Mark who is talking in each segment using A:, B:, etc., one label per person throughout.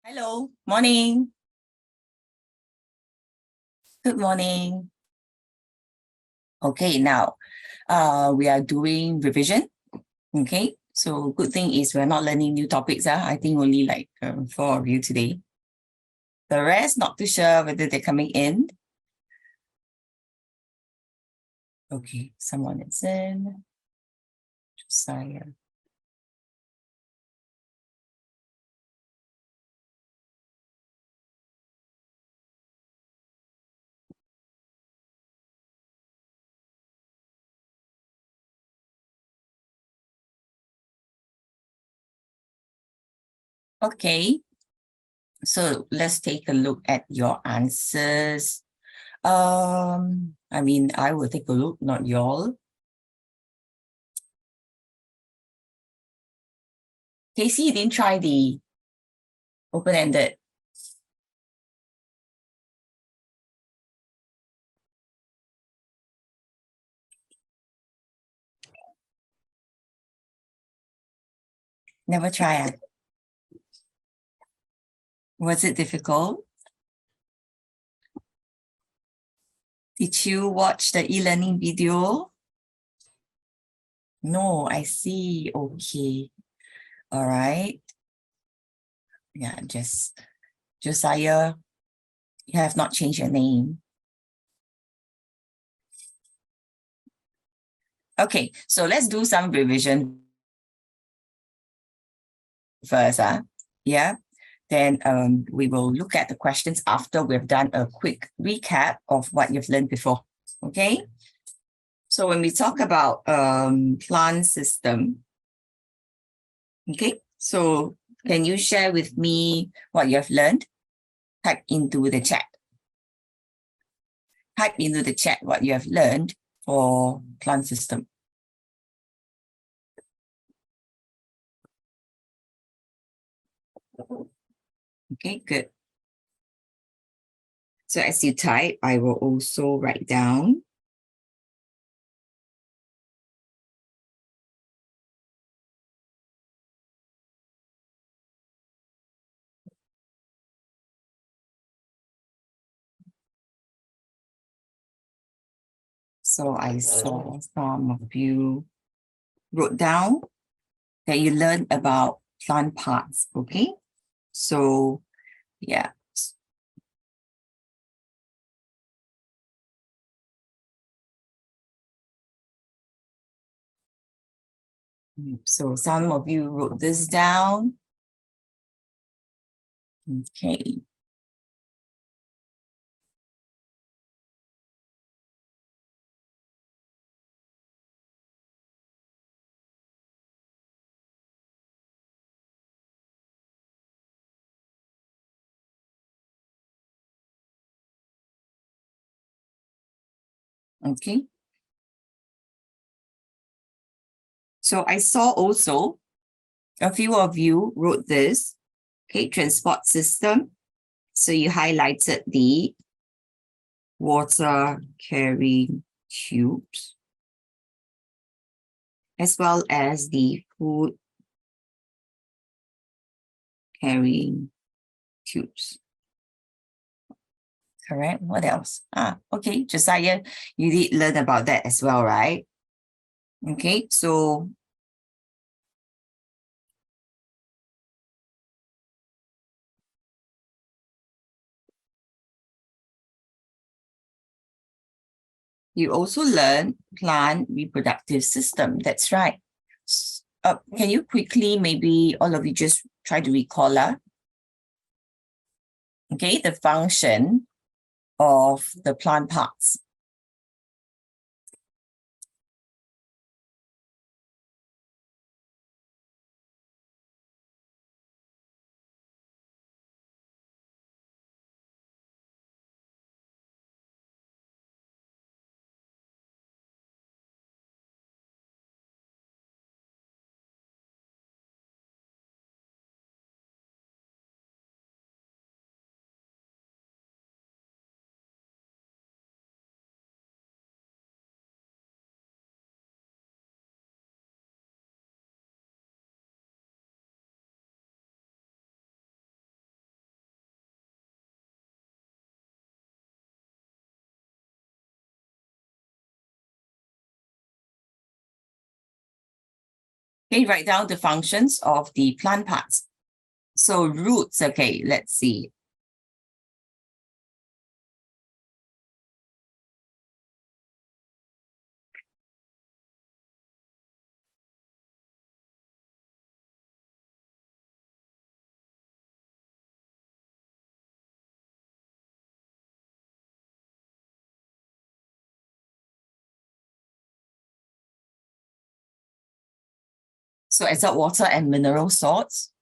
A: Hello, morning. Good morning. Okay, now we are doing revision. Okay, so good thing is we're not learning new topics. I think only like 4 of you today. The rest, not too sure whether they're coming in. Okay, someone is in. Josiah. Okay, so let's take a look at your answers. I will take a look, not y'all. Casey, you didn't try the open-ended. Never try. Was it difficult? Did you watch the e-learning video? No, I see. Okay. All right. Yeah, just Josiah, you have not changed your name. Okay, so let's do some revision first. Yeah. Then we will look at the questions after we've done a quick recap of what you've learned before. Okay. So when we talk about plant system, okay, so can you share with me what you have learned? Type into the chat. Type into the chat what you have learned for plant system. Okay, good. So as you type, I will also write down. So I saw some of you wrote down that you learned about plant parts, okay? So yeah. So some of you wrote this down. Okay. Okay. So I saw also a few of you wrote this, okay, transport system. So you highlighted the water carrying tubes, as well as the food carrying tubes. Correct. What else? Okay, Josiah, you did learn about that as well, right? Okay, so you also learn plant reproductive system. That's right. Can you quickly, maybe all of you just try to recall, okay, the function of the plant parts. Okay, write down the functions of the plant parts. So roots, okay, let's see. So absorb water and mineral salts.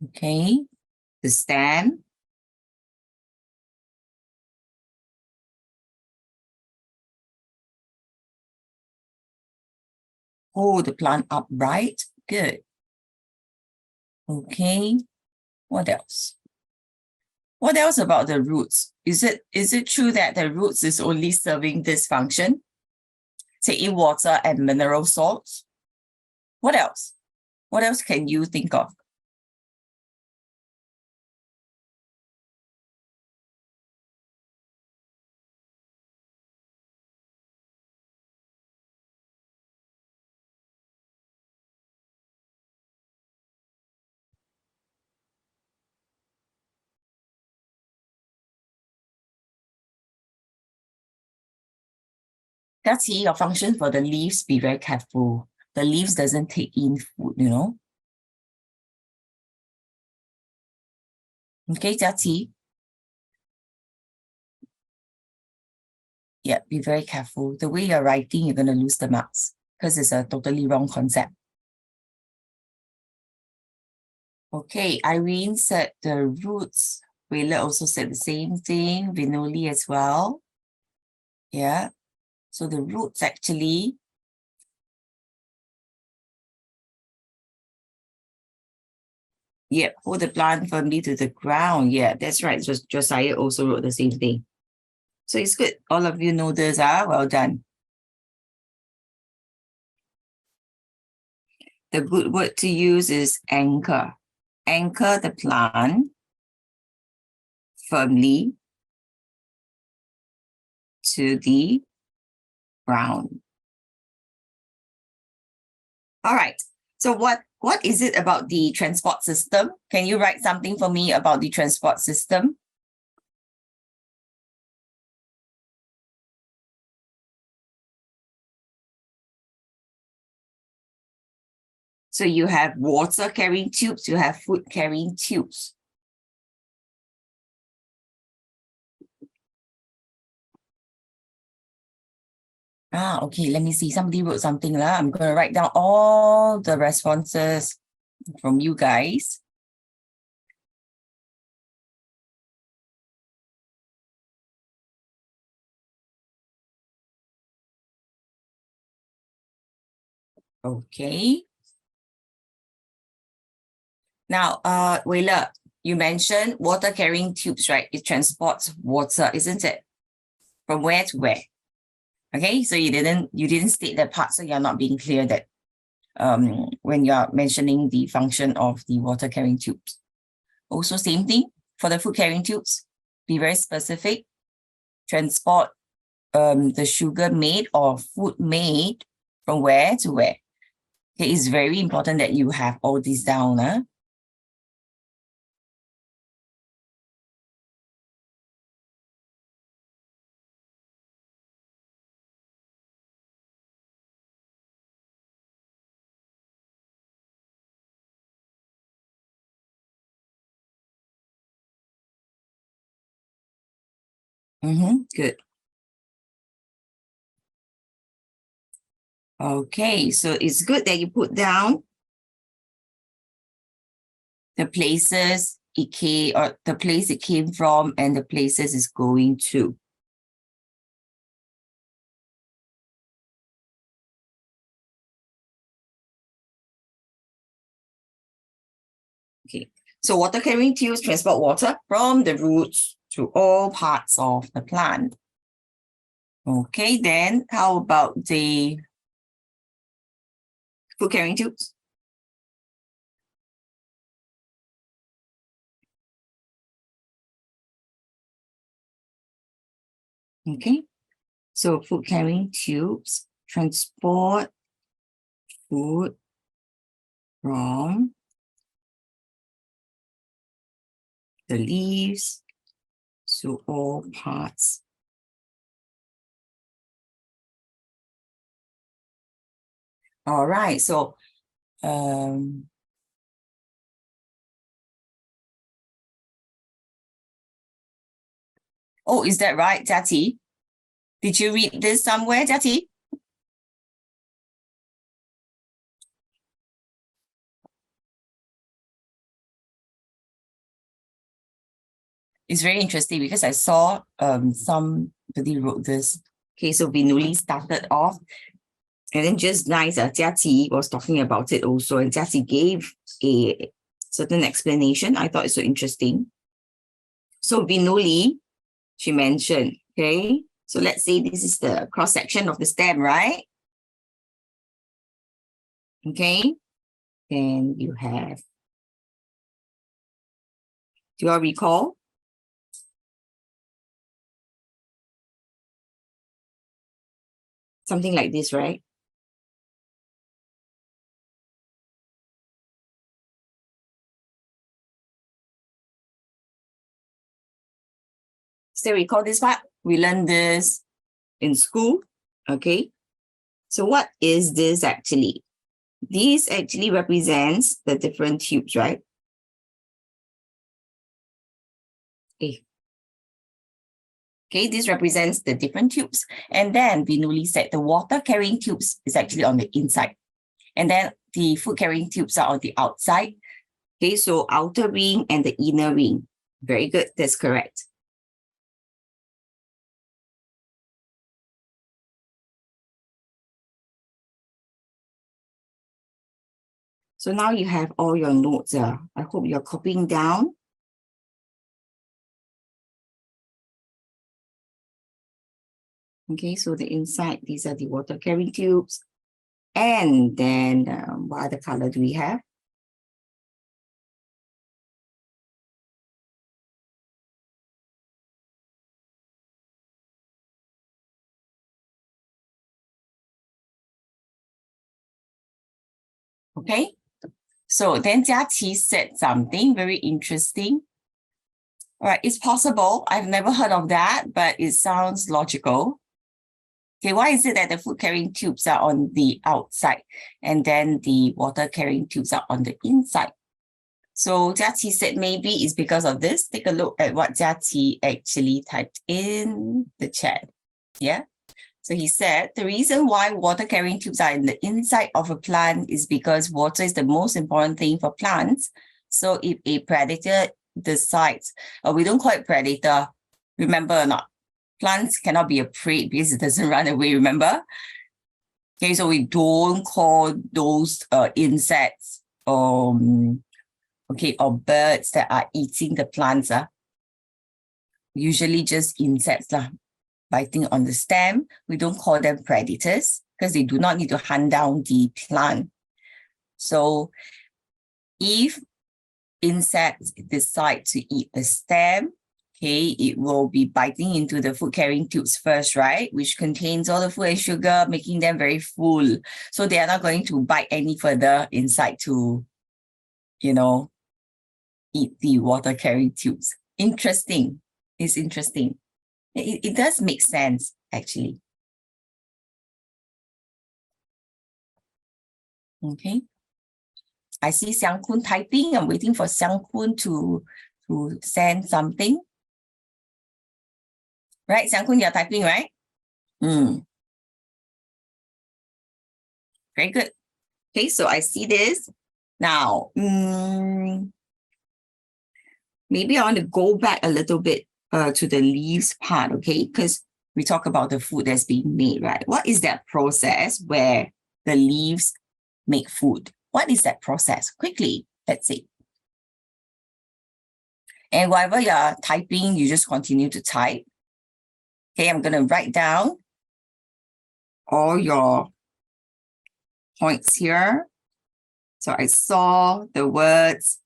A: Okay, the stem. Hold the plant upright. Good. Okay, what else? What else about the roots? Is it true that the roots is only serving this function? Taking water and mineral salts? What else? What else can you think of? That's your function for the leaves. Be very careful. The leaves doesn't take in food, you know. Okay, Jia. Yeah, be very careful. The way you're writing, you're going to lose the marks because it's a totally wrong concept. Okay, Irene said the roots. Wayla also said the same thing. Vinoli as well. Yeah. So the roots actually. Yeah, hold the plant firmly to the ground. Yeah, that's right. Josiah also wrote the same thing. So it's good. All of you know this. Well done. The good word to use is anchor. Anchor the plant firmly to the ground. All right. So what is it about the transport system? Can you write something for me about the transport system? So you have water carrying tubes, you have food carrying tubes. Okay, let me see. Somebody wrote something. I'm going to write down all the responses from you guys. Okay. Now, Wayla, you mentioned water carrying tubes, right? It transports water, isn't it? From where to where? Okay, so you didn't state that part, so you're not being clear that when you're mentioning the function of the water carrying tubes. Also, same thing for the food carrying tubes. Be very specific. Transport the sugar made or food made from where to where. Okay, it's very important that you have all these down. Good. Okay, so it's good that you put down the places it came or the place it came from and the places it's going to. Okay, so water carrying tubes transport water from the roots to all parts of the plant. Okay, then how about the food carrying tubes? Okay, so food carrying tubes transport food from the leaves to all parts. All right, so oh, is that right, Jati? Did you read this somewhere, Jati? It's very interesting because I saw somebody wrote this. Okay, so Vinuli started off, and then just nice, Jia was talking about it also, and Jia gave a certain explanation. I thought it's so interesting. So Vinuli, she mentioned, okay, so let's say this is the cross section of the stem, right? Okay, and you have, do you all recall? Something like this, right? Still recall this part? We learned this in school, okay? So what is this actually? This actually represents the different tubes, right? Okay, this represents the different tubes. And then Vinuli said the water carrying tubes is actually on the inside. And then the food carrying tubes are on the outside. Okay, so outer ring and the inner ring. Very good, that's correct. So now you have all your notes. I hope you're copying down. Okay, so the inside, these are the water carrying tubes. And then what other color do we have? Okay, so then Jia Qi said something very interesting. All right, it's possible. I've never heard of that, but it sounds logical. Okay, why is it that the food carrying tubes are on the outside and then the water carrying tubes are on the inside? So Jia Qi said maybe it's because of this. Take a look at what Jia Qi actually typed in the chat. Yeah. So he said the reason why water carrying tubes are in the inside of a plant is because water is the most important thing for plants. So if a predator decides, we don't call it predator, remember or not? Plants cannot be a prey because it doesn't run away, remember? Okay, so we don't call those insects or birds that are eating the plants. Usually just insects biting on the stem. We don't call them predators because they do not need to hunt down the plant. So if insects decide to eat the stem, okay, it will be biting into the food carrying tubes first, right? Which contains all the food and sugar, making them very full. So they are not going to bite any further inside to, eat the water carrying tubes. Interesting. It's interesting. It does make sense, actually. Okay. I see Xiang Kun typing. I'm waiting for Xiang Kun to send something. Right, Xiang Kun, you're typing, right? Very good. Okay, so I see this. Now, maybe I want to go back a little bit to the leaves part, okay? Because we talk about the food that's being made, right? What is that process where the leaves make food? What is that process? Quickly, let's see. And whatever you're typing, you just continue to type. Okay, I'm going to write down all your points here. So I saw the words